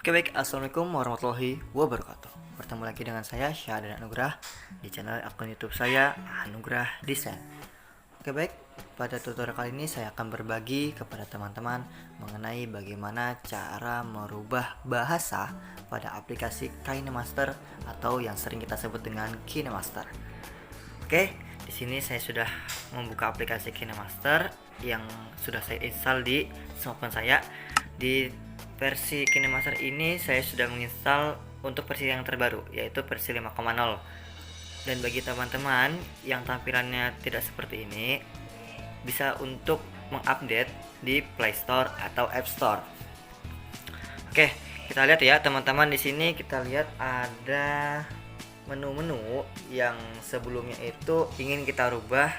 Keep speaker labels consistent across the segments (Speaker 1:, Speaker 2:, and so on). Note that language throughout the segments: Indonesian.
Speaker 1: Oke baik, assalamualaikum warahmatullahi wabarakatuh. Bertemu lagi dengan saya Syahdan Anugrah di channel akun YouTube saya Anugrah Desain. Oke baik, pada tutorial kali ini saya akan berbagi kepada teman-teman mengenai bagaimana cara merubah bahasa pada aplikasi KineMaster atau yang sering kita sebut dengan KineMaster. Oke, di sini saya sudah membuka aplikasi KineMaster yang sudah saya install di smartphone saya. Di versi KineMaster ini saya sudah menginstal untuk versi yang terbaru, yaitu versi 5.0. Dan bagi teman-teman yang tampilannya tidak seperti ini, bisa untuk mengupdate di Play Store atau App Store. Oke, kita lihat ya teman-teman, di sini kita lihat ada menu-menu yang sebelumnya itu ingin kita rubah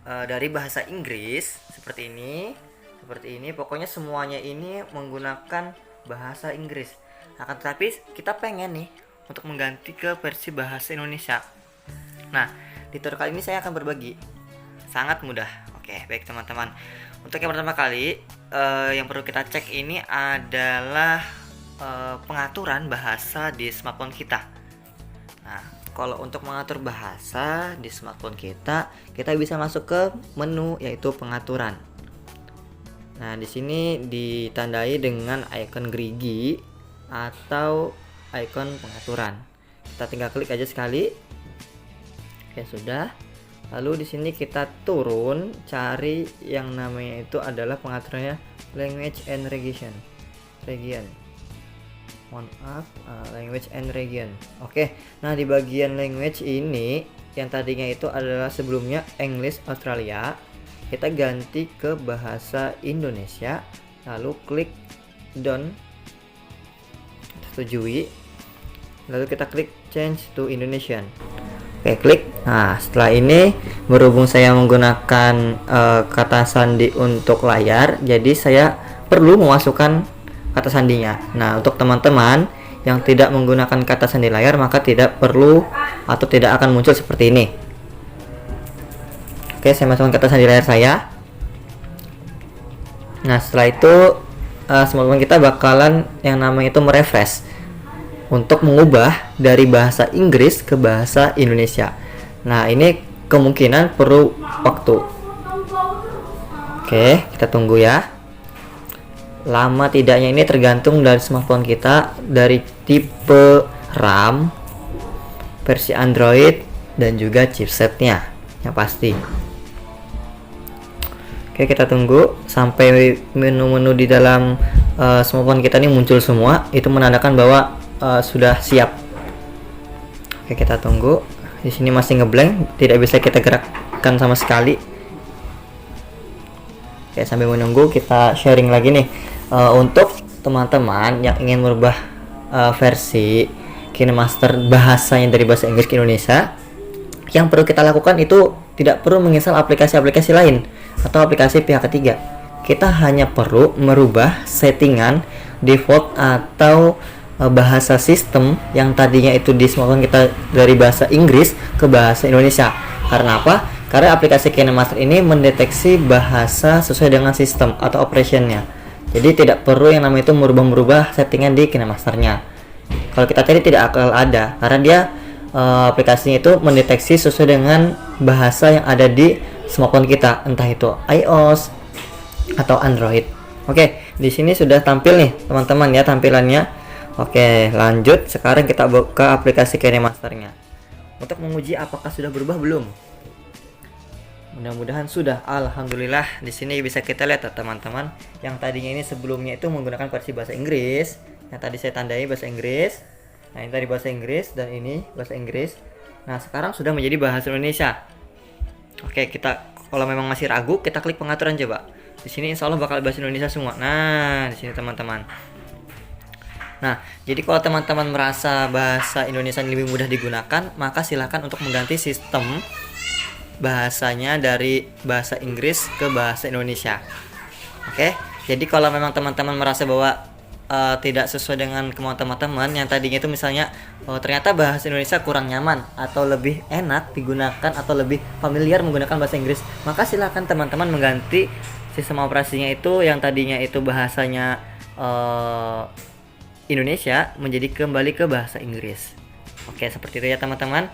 Speaker 1: dari bahasa Inggris seperti ini, pokoknya semuanya ini menggunakan bahasa Inggris. Akan tetapi kita pengen nih untuk mengganti ke versi bahasa Indonesia. Nah, di tutorial kali ini saya akan berbagi, sangat mudah. Oke, baik teman-teman. Untuk yang pertama kali yang perlu kita cek ini adalah pengaturan bahasa di smartphone kita. Nah, kalau untuk mengatur bahasa di smartphone kita bisa masuk ke menu yaitu pengaturan. Nah, di sini ditandai dengan icon gerigi atau icon pengaturan. Kita tinggal klik aja sekali. Ya sudah. Lalu di sini kita turun, cari yang namanya itu adalah pengaturannya language and region. Language and region. Oke. Nah, di bagian language ini yang tadinya itu adalah sebelumnya English Australia, kita ganti ke bahasa Indonesia, lalu klik done, setujui, lalu kita klik change to Indonesian. Oke, klik. Nah, setelah ini berhubung saya menggunakan kata sandi untuk layar, jadi saya perlu memasukkan kata sandinya. Nah, untuk teman-teman yang tidak menggunakan kata sandi layar, maka tidak perlu atau tidak akan muncul seperti ini. Oke, saya masukkan kata sandi layar saya. Nah, setelah itu smartphone kita bakalan yang namanya itu merefresh untuk mengubah dari bahasa Inggris ke bahasa Indonesia. Nah, ini kemungkinan perlu waktu. Oke, kita tunggu ya. Lama tidaknya ini tergantung dari smartphone kita, dari tipe RAM, versi Android, dan juga chipsetnya yang pasti. Oke, kita tunggu sampai menu-menu di dalam smartphone kita ini muncul semua. Itu menandakan bahwa sudah siap. Oke, kita tunggu. Di sini masih ngeblank, tidak bisa kita gerakkan sama sekali. Oke, sambil menunggu kita sharing lagi nih. Untuk teman-teman yang ingin merubah versi KineMaster bahasanya dari bahasa Inggris ke Indonesia, yang perlu kita lakukan itu tidak perlu menginstal aplikasi-aplikasi lain atau aplikasi pihak ketiga. Kita hanya perlu merubah settingan default atau bahasa sistem yang tadinya itu di smartphone kita dari bahasa Inggris ke bahasa Indonesia. Karena apa? Karena aplikasi KineMaster ini mendeteksi bahasa sesuai dengan sistem atau operationnya. Jadi tidak perlu yang namanya itu merubah-merubah settingan di KineMasternya. Kalau kita tadi tidak akan ada, karena dia aplikasinya itu mendeteksi sesuai dengan bahasa yang ada di smartphone kita, entah itu iOS atau Android. Oke, di sini sudah tampil nih teman-teman ya tampilannya. Oke, lanjut. Sekarang kita buka aplikasi KineMasternya untuk menguji apakah sudah berubah belum. Mudah-mudahan sudah. Alhamdulillah. Di sini bisa kita lihat teman-teman, yang tadinya ini sebelumnya itu menggunakan versi bahasa Inggris, yang tadi saya tandai bahasa Inggris. Nah, ini tadi bahasa Inggris dan ini bahasa Inggris. Nah, sekarang sudah menjadi bahasa Indonesia. Oke, kita kalau memang masih ragu, kita klik pengaturan coba. Di sini insya Allah bakal bahasa Indonesia semua. Nah, di sini teman-teman. Nah, jadi kalau teman-teman merasa bahasa Indonesia lebih mudah digunakan, maka silakan untuk mengganti sistem bahasanya dari bahasa Inggris ke bahasa Indonesia. Oke, jadi kalau memang teman-teman merasa bahwa tidak sesuai dengan kemauan teman-teman yang tadinya itu misalnya ternyata bahasa Indonesia kurang nyaman atau lebih enak digunakan atau lebih familiar menggunakan bahasa Inggris, maka silakan teman-teman mengganti sistem operasinya itu yang tadinya itu bahasanya Indonesia menjadi kembali ke bahasa Inggris. Oke, seperti itu ya teman-teman.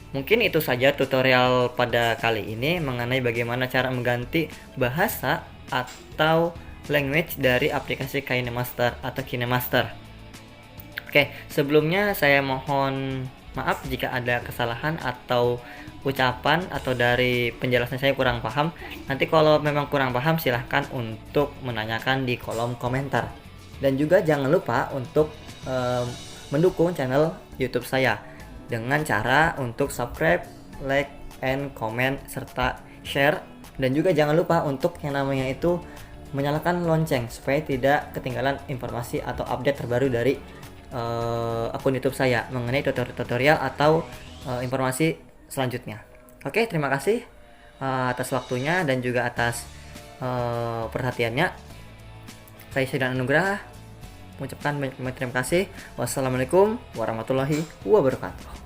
Speaker 1: Mungkin itu saja tutorial pada kali ini mengenai bagaimana cara mengganti bahasa atau language dari aplikasi KineMaster atau KineMaster. Oke, sebelumnya saya mohon maaf jika ada kesalahan atau ucapan atau dari penjelasan saya kurang paham. Nanti kalau memang kurang paham silahkan untuk menanyakan di kolom komentar. Dan juga jangan lupa untuk mendukung channel YouTube saya dengan cara untuk subscribe, like, and comment, serta share. Dan juga jangan lupa untuk yang namanya itu menyalakan lonceng supaya tidak ketinggalan informasi atau update terbaru dari akun YouTube saya mengenai tutorial atau informasi selanjutnya. Oke, terima kasih atas waktunya dan juga atas perhatiannya. Saya Syahdan Anugrah mengucapkan banyak terima kasih. Wassalamualaikum warahmatullahi wabarakatuh.